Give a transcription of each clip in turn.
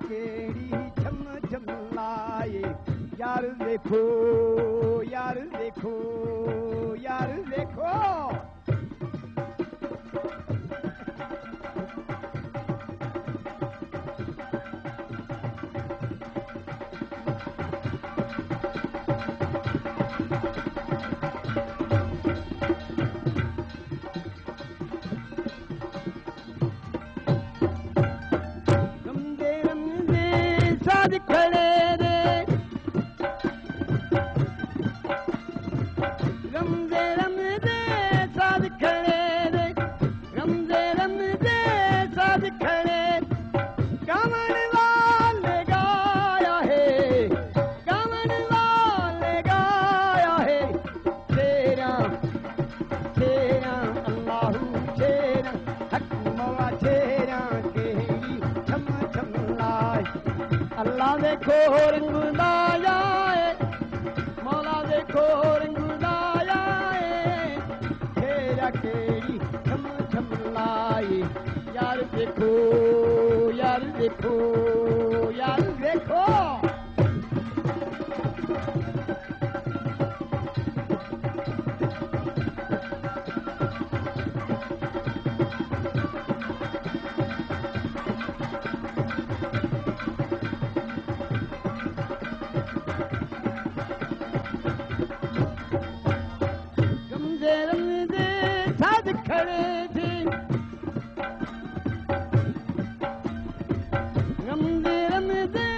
केड़ी छम छम लाए यार देखो यार देखो यार देखो खड़े रे रमजे रमजे साथ खड़े रे रमजे रमजे साथ खड़े गावन वाले गाया है गावन वाले गाया है तेरा तेरा अल्लाह तेरा हक मौला तेरा केड़ी छम छम लाए अल्लाह देखो रंग लाया है मौला देखो रंग लाया है तेरा केड़ी छम छम लाए यार देखो यार देखो यार देखो साथ खड़े थे रमजे रमजे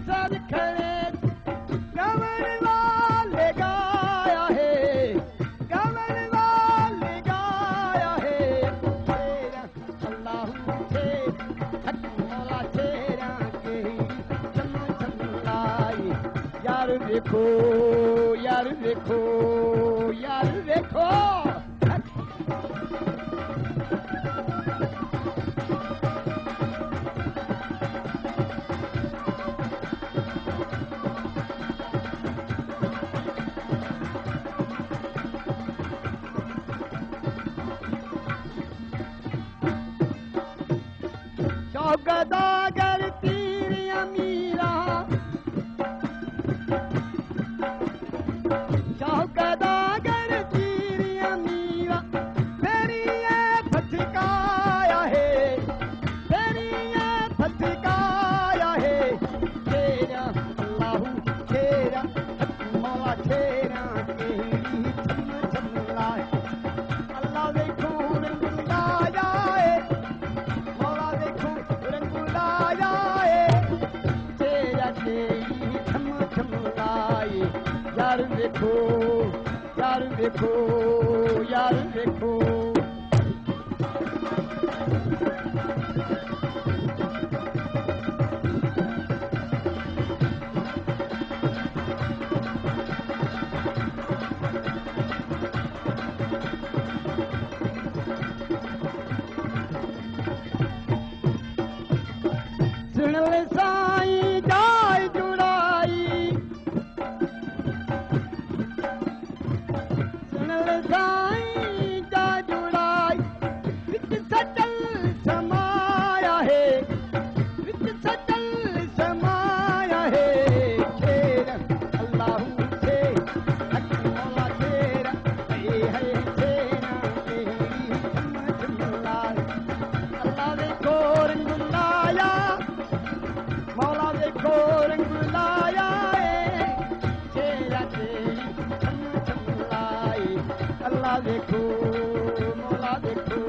साथ खड़े गावन वाले गाया है गावन वाले गाया है तेरा अल्लाह से हक मौला तेरा केड़ी छम छम लाए यार देखो यार देखो यार देखो चौकदागर तीरिया मीरा चौकदागर तीरिया मीरा तेरी ये फटकाया है तेरी ये फटकाया है तेरा अल्लाह तेरा मौला तेरा केड़ी छम छम लाए अल्लाह देखो रंग लाया है मौला देखो रंग लाया है तेरा केड़ी छम छम लाए यार देखो यार देखो यार देखो सुन ले साईं जाय जुड़ाई सुन ले साईं जाय जुड़ाई विच सटल समाया है विच सटल समाया है तेरा अल्लाह से हक मौला तेरा है तेरा केड़ी छम छम लाए अल्लाह देखो रंग लाया मौला देखो रंग लाया है तेरा केड़ी छम छम लाए अल्लाह देखो मौला देखो